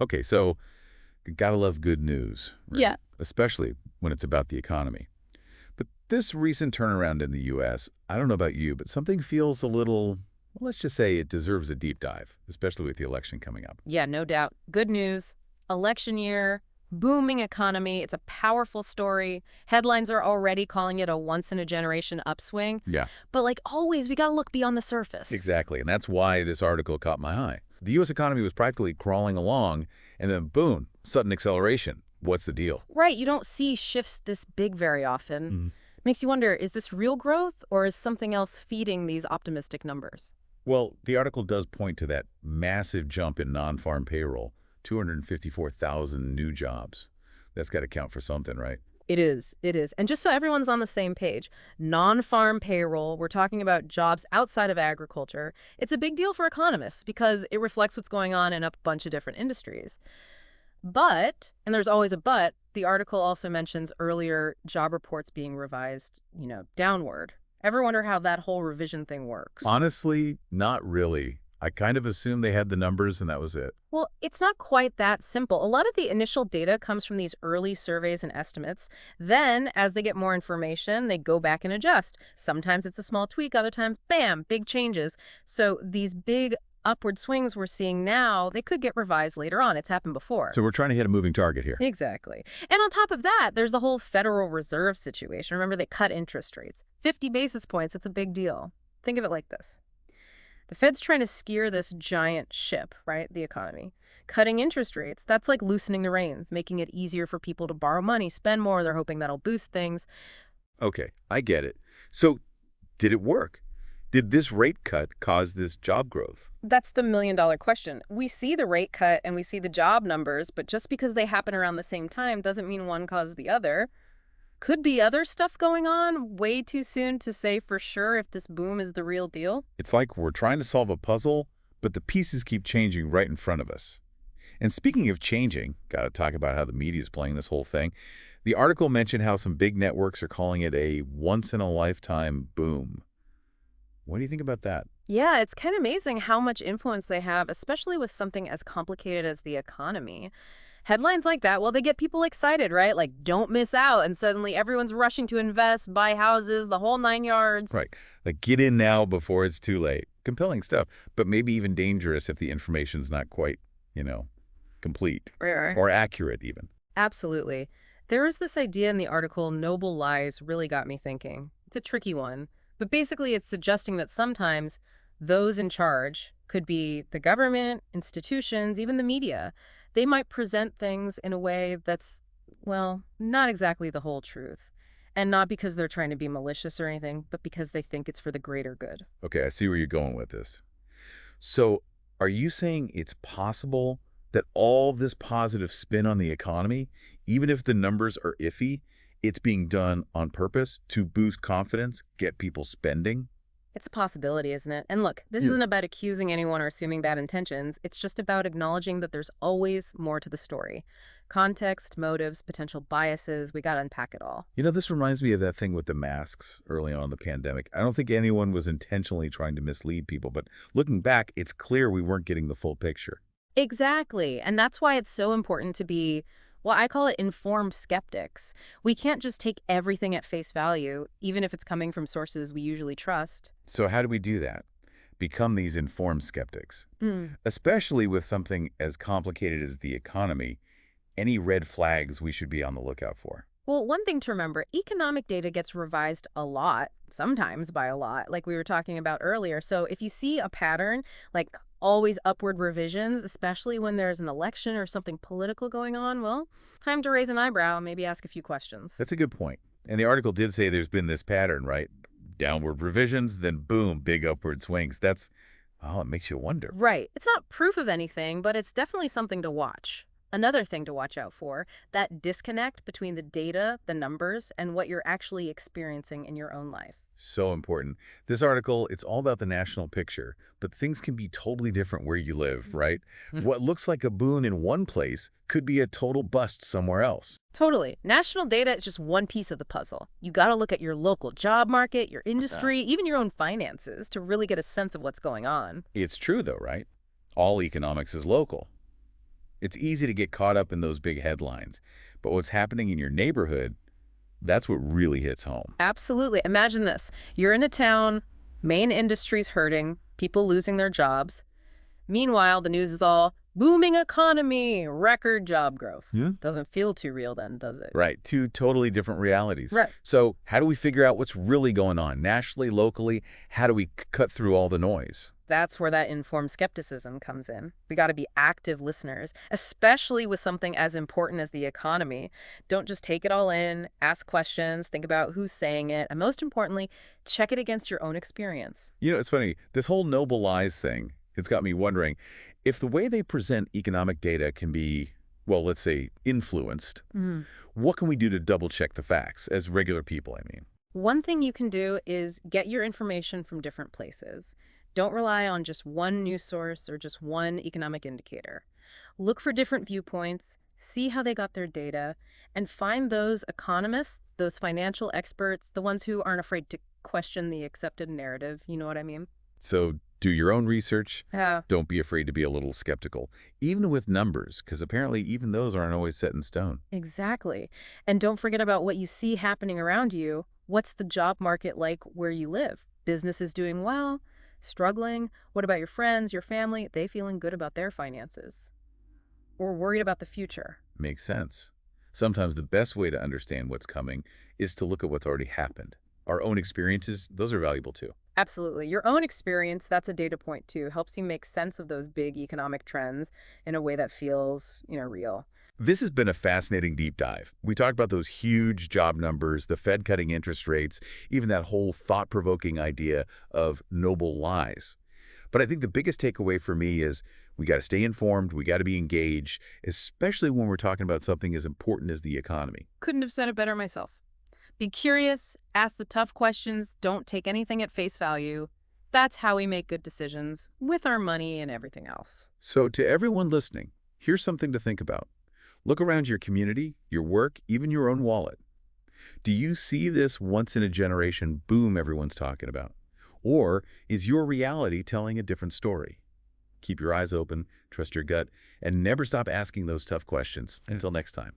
Okay, so you gotta love good news, right? Yeah. Especially when it's about the economy. But this recent turnaround in the U.S., I don't know about you, but something feels a little, well, let's just say it deserves a deep dive, especially with the election coming up. Yeah, no doubt. Good news. Election year, booming economy. It's a powerful story. Headlines are already calling it a once-in-a-generation upswing. Yeah, But like always, we got to look beyond the surface. exactly. And that's why this article caught my eye. The U.S. economy was practically crawling along, and then boom, sudden acceleration. What's the deal? Right, you don't see shifts this big very often. Mhm. Makes you wonder, is this real growth or is something else feeding these optimistic numbers? Well, the article does point to that massive jump in non-farm payroll, 254,000 new jobs. That's got to count for something, right? It is. It is. And just so everyone's on the same page, non-farm payroll, we're talking about jobs outside of agriculture. It's a big deal for economists because it reflects what's going on in a bunch of different industries. But, and there's always a but, the article also mentions earlier job reports being revised, downward. Ever wonder how that whole revision thing works? Honestly, not really. I kind of assumed they had the numbers and that was it. Well, it's not quite that simple. A lot of the initial data comes from these early surveys and estimates. Then, as they get more information, they go back and adjust. Sometimes it's a small tweak, other times, bam, big changes. So these big upward swings we're seeing now, they could get revised later on. It's happened before. So we're trying to hit a moving target here. Exactly. And on top of that, there's the whole Federal Reserve situation. Remember, they cut interest rates. 50 basis points, it's a big deal. Think of it like this. The Fed's trying to steer this giant ship, right? The economy. Cutting interest rates, that's like loosening the reins, making it easier for people to borrow money, spend more. They're hoping that'll boost things. Okay, I get it. So did it work? Did this rate cut cause this job growth? That's the million-dollar question. We see the rate cut and we see the job numbers, but just because they happen around the same time doesn't mean one caused the other. Could be other stuff going on. Way too soon to say for sure if this boom is the real deal. It's like we're trying to solve a puzzle, but the pieces keep changing right in front of us. And speaking of changing, got to talk about how the media is playing this whole thing. The article mentioned how some big networks are calling it a once-in-a-lifetime boom. What do you think about that? Yeah, it's kind of amazing how much influence they have, especially with something as complicated as the economy. Headlines like that, well, they get people excited, right? Like, don't miss out. And suddenly everyone's rushing to invest, buy houses, the whole nine yards. Right. Like, get in now before it's too late. Compelling stuff, but maybe even dangerous if the information's not quite, complete Right. or accurate even. Absolutely. There is this idea in the article, Noble Lies, really got me thinking. It's a tricky one. But basically, it's suggesting that sometimes those in charge could be the government, institutions, even the media. They might present things in a way that's, well, not exactly the whole truth. And not because they're trying to be malicious or anything, but because they think it's for the greater good. Okay, I see where you're going with this. So, are you saying it's possible that all this positive spin on the economy, even if the numbers are iffy, it's being done on purpose to boost confidence, get people spending? It's a possibility, isn't it? And look, this Yeah. isn't about accusing anyone or assuming bad intentions. It's just about acknowledging that there's always more to the story. Context, motives, potential biases, we gotta unpack it all. This reminds me of that thing with the masks early on in the pandemic. I don't think anyone was intentionally trying to mislead people, but looking back, it's clear we weren't getting the full picture. Exactly. And that's why it's so important to be, well, I call it informed skeptics. We can't just take everything at face value, even if it's coming from sources we usually trust. So how do we do that? Become these informed skeptics, Mm. especially with something as complicated as the economy. Any red flags we should be on the lookout for? Well, one thing to remember, economic data gets revised a lot, sometimes by a lot, like we were talking about earlier. So if you see a pattern, like always upward revisions, especially when there's an election or something political going on, well, time to raise an eyebrow, maybe ask a few questions. That's a good point. And the article did say there's been this pattern, right? Downward revisions, then boom, big upward swings. It makes you wonder. Right. It's not proof of anything, but it's definitely something to watch. Another thing to watch out for, that disconnect between the data, the numbers, and what you're actually experiencing in your own life. So important. This article, it's all about the national picture, but things can be totally different where you live, right? What looks like a boon in one place could be a total bust somewhere else. Totally. National data is just one piece of the puzzle. You got to look at your local job market, your industry, even your own finances to really get a sense of what's going on. It's true though, right? All economics is local. It's easy to get caught up in those big headlines, but what's happening in your neighborhood, that's what really hits home. Absolutely. Imagine this. You're in a town, main industry's hurting, people losing their jobs. Meanwhile, the news is all booming economy, record job growth. Yeah. Doesn't feel too real then, does it? Right, two totally different realities. Right. So how do we figure out what's really going on nationally, locally? How do we cut through all the noise? That's where that informed skepticism comes in. We got to be active listeners, especially with something as important as the economy. Don't just take it all in, ask questions, think about who's saying it, and most importantly, check it against your own experience. It's funny, this whole noble lies thing, it's got me wondering, if the way they present economic data can be, well, let's say, influenced, what can we do to double-check the facts, as regular people, I mean? One thing you can do is get your information from different places. Don't rely on just one news source or just one economic indicator. Look for different viewpoints, see how they got their data, and find those economists, those financial experts, the ones who aren't afraid to question the accepted narrative. You know what I mean? So do your own research. Yeah. Don't be afraid to be a little skeptical, even with numbers, because apparently even those aren't always set in stone. Exactly. And don't forget about what you see happening around you. What's the job market like where you live? Business is doing well, struggling. What about your friends, your family? They feeling good about their finances or worried about the future? Makes sense. Sometimes the best way to understand what's coming is to look at what's already happened. Our own experiences, those are valuable too. Absolutely. Your own experience, that's a data point too. Helps you make sense of those big economic trends in a way that feels, real. This has been a fascinating deep dive. We talked about those huge job numbers, the Fed cutting interest rates, even that whole thought-provoking idea of noble lies. But I think the biggest takeaway for me is we got to stay informed, we got to be engaged, especially when we're talking about something as important as the economy. Couldn't have said it better myself. Be curious, ask the tough questions, don't take anything at face value. That's how we make good decisions with our money and everything else. So to everyone listening, here's something to think about. Look around your community, your work, even your own wallet. Do you see this once-in-a-generation boom everyone's talking about? Or is your reality telling a different story? Keep your eyes open, trust your gut, and never stop asking those tough questions. Until next time.